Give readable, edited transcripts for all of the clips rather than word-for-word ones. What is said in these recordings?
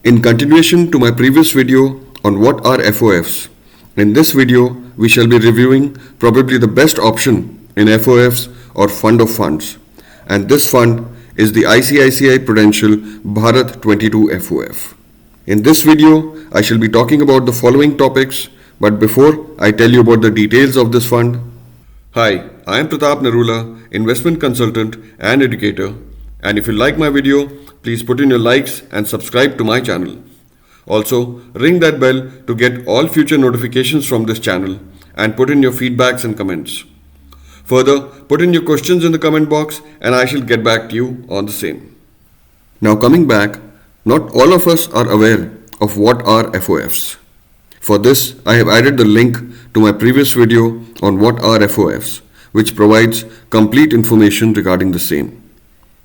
In continuation to my previous video on what are FOFs, in this video we shall be reviewing probably the best option in FOFs or fund of funds, and this fund is the ICICI Prudential Bharat 22 FOF. In this video I shall be talking about the following topics, but before I tell you about the details of this fund. Hi, I am Pratap Narula, investment consultant and educator, and if you like my video, please put in your likes and subscribe to my channel. Also, ring that bell to get all future notifications from this channel and put in your feedbacks and comments. Further, put in your questions in the comment box and I shall get back to you on the same. Now coming back, not all of us are aware of what are FOFs. For this, I have added the link to my previous video on what are FOFs, which provides complete information regarding the same.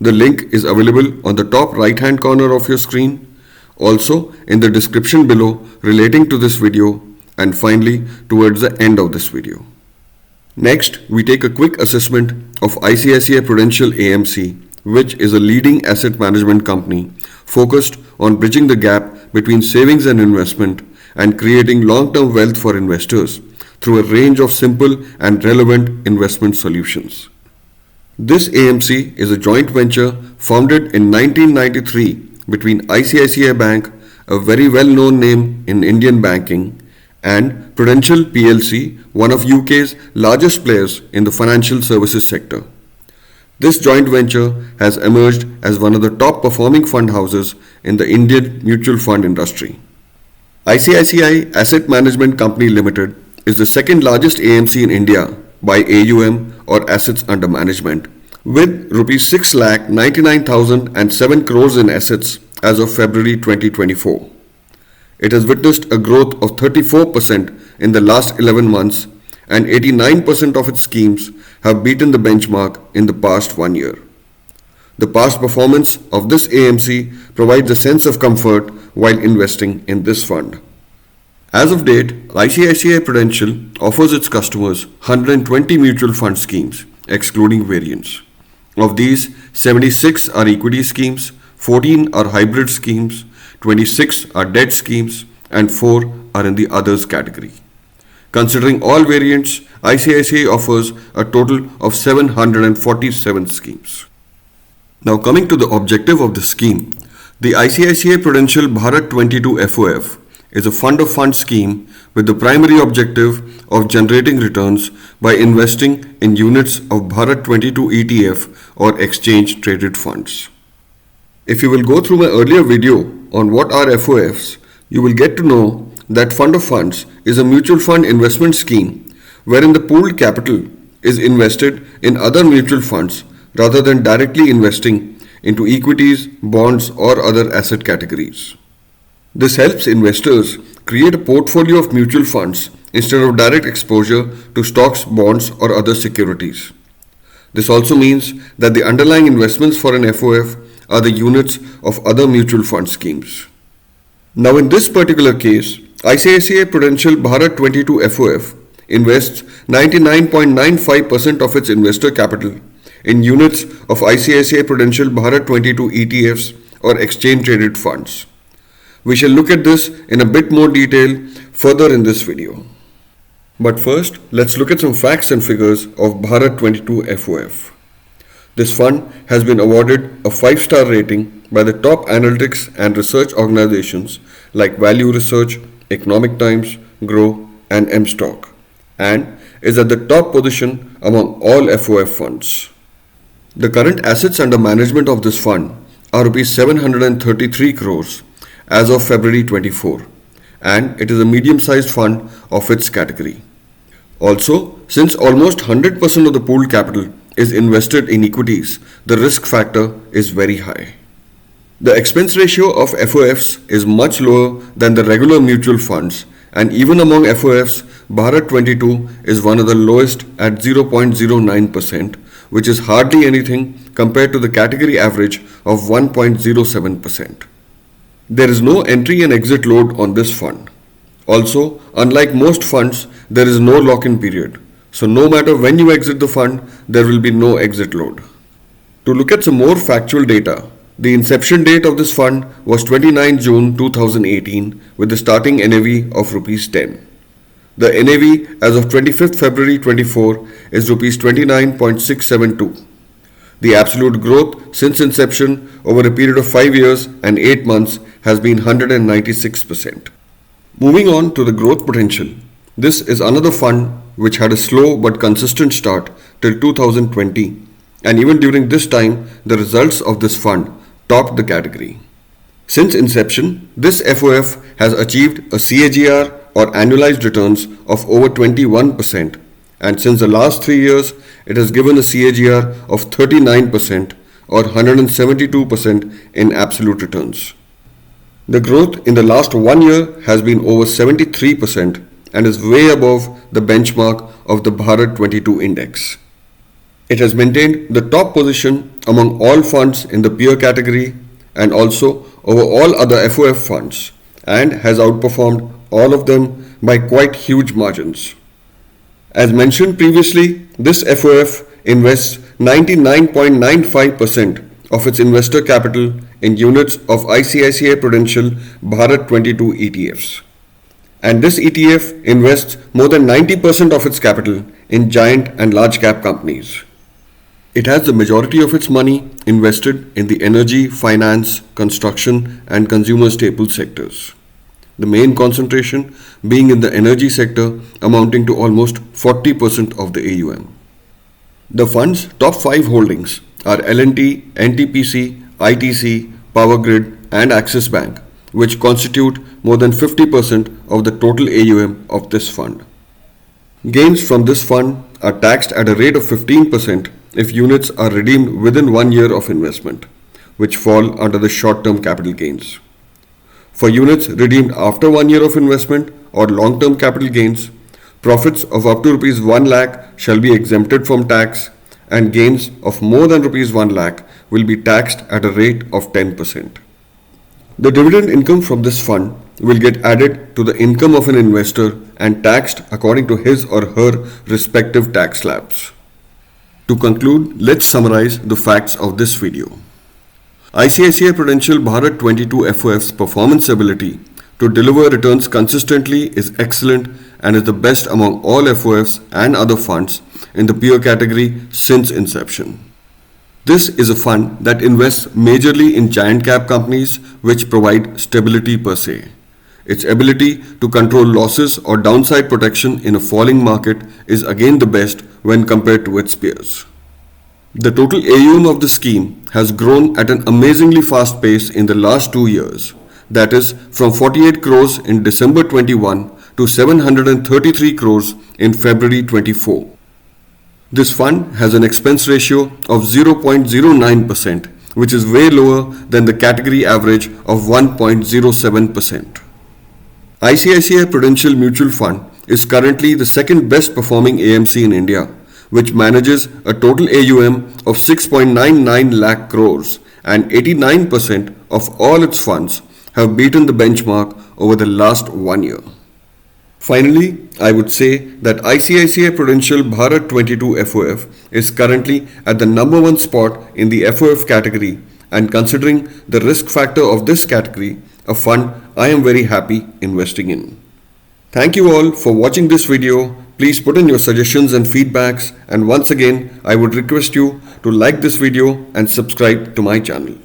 The link is available on the top right hand corner of your screen, also in the description below relating to this video, and finally towards the end of this video. Next, we take a quick assessment of ICICI Prudential AMC, which is a leading asset management company focused on bridging the gap between savings and investment and creating long-term wealth for investors through a range of simple and relevant investment solutions. This AMC is a joint venture founded in 1993 between ICICI Bank, a very well-known name in Indian banking, and Prudential PLC, one of UK's largest players in the financial services sector. This joint venture has emerged as one of the top performing fund houses in the Indian mutual fund industry. ICICI Asset Management Company Limited is the second largest AMC in India by AUM or assets under management, with Rs 6,99,007 crores in assets as of February 2024. It has witnessed a growth of 34% in the last 11 months, and 89% of its schemes have beaten the benchmark in the past 1 year. The past performance of this AMC provides a sense of comfort while investing in this fund. As of date, ICICI Prudential offers its customers 120 mutual fund schemes, excluding variants. Of these, 76 are equity schemes, 14 are hybrid schemes, 26 are debt schemes, and 4 are in the others category. Considering all variants, ICICI offers a total of 747 schemes. Now coming to the objective of the scheme, the ICICI Prudential Bharat 22 FOF is a fund of funds scheme with the primary objective of generating returns by investing in units of Bharat 22 ETF or exchange traded funds. If you will go through my earlier video on what are FOFs, you will get to know that fund of funds is a mutual fund investment scheme wherein the pooled capital is invested in other mutual funds rather than directly investing into equities, bonds or other asset categories. This helps investors create a portfolio of mutual funds instead of direct exposure to stocks, bonds or other securities. This also means that the underlying investments for an FOF are the units of other mutual fund schemes. Now in this particular case, ICICI Prudential Bharat 22 FOF invests 99.95% of its investor capital in units of ICICI Prudential Bharat 22 ETFs or exchange traded funds. We shall look at this in a bit more detail further in this video. But first, let's look at some facts and figures of Bharat 22 FOF. This fund has been awarded a 5-star rating by the top analytics and research organizations like Value Research, Economic Times, Grow and mStock, and is at the top position among all FOF funds. The current assets under management of this fund are Rs 733 crores as of February 24, and it is a medium-sized fund of its category. Also, since almost 100% of the pooled capital is invested in equities, the risk factor is very high. The expense ratio of FOFs is much lower than the regular mutual funds, and even among FOFs, Bharat 22 is one of the lowest at 0.09%, which is hardly anything compared to the category average of 1.07%. There is no entry and exit load on this fund. Also, unlike most funds, there is no lock-in period. So no matter when you exit the fund, there will be no exit load. To look at some more factual data, The inception date of this fund was 29 June 2018 with the starting NAV of Rs 10. The NAV as of 25th February 24 is Rs 29.672. The absolute growth since inception over a period of 5 years and 8 months has been 196%. Moving on to the growth potential. This is another fund which had a slow but consistent start till 2020, and even during this time the results of this fund topped the category. Since inception, this FOF has achieved a CAGR or annualized returns of over 21%, and since the last 3 years it has given a CAGR of 39% or 172% in absolute returns. The growth in the last 1 year has been over 73% and is way above the benchmark of the Bharat 22 index. It has maintained the top position among all funds in the peer category and also over all other FOF funds, and has outperformed all of them by quite huge margins. As mentioned previously, this FOF invests 99.95% of its investor capital in units of ICICI Prudential Bharat 22 ETFs. And this ETF invests more than 90% of its capital in giant and large cap companies. It has the majority of its money invested in the energy, finance, construction and consumer staple sectors. The main concentration being in the energy sector, amounting to almost 40% of the AUM. The fund's top 5 holdings are L&T, NTPC, ITC, Power Grid and Axis Bank, which constitute more than 50% of the total AUM of this fund. Gains from this fund are taxed at a rate of 15% if units are redeemed within 1 year of investment, which fall under the short-term capital gains. For units redeemed after 1 year of investment or long-term capital gains, profits of up to Rs 1 lakh shall be exempted from tax, and gains of more than Rs 1 lakh will be taxed at a rate of 10%. The dividend income from this fund will get added to the income of an investor and taxed according to his or her respective tax slabs. To conclude, let's summarize the facts of this video. ICICI Prudential Bharat 22 FOF's performance ability to deliver returns consistently is excellent and is the best among all FOFs and other funds in the peer category since inception. This is a fund that invests majorly in giant cap companies which provide stability per se. Its ability to control losses or downside protection in a falling market is again the best when compared to its peers. The total AUM of the scheme has grown at an amazingly fast pace in the last 2 years, that is from 48 crores in December 21 to 733 crores in February 24. This fund has an expense ratio of 0.09%, which is way lower than the category average of 1.07%. ICICI Prudential Mutual Fund is currently the second best performing AMC in India, which manages a total AUM of 6.99 lakh crores, and 89% of all its funds have beaten the benchmark over the last 1 year. Finally, I would say that ICICI Prudential Bharat 22 FOF is currently at the number 1 spot in the FOF category, and considering the risk factor of this category, a fund I am very happy investing in. Thank you all for watching this video. Please put in your suggestions and feedbacks, and once again I would request you to like this video and subscribe to my channel.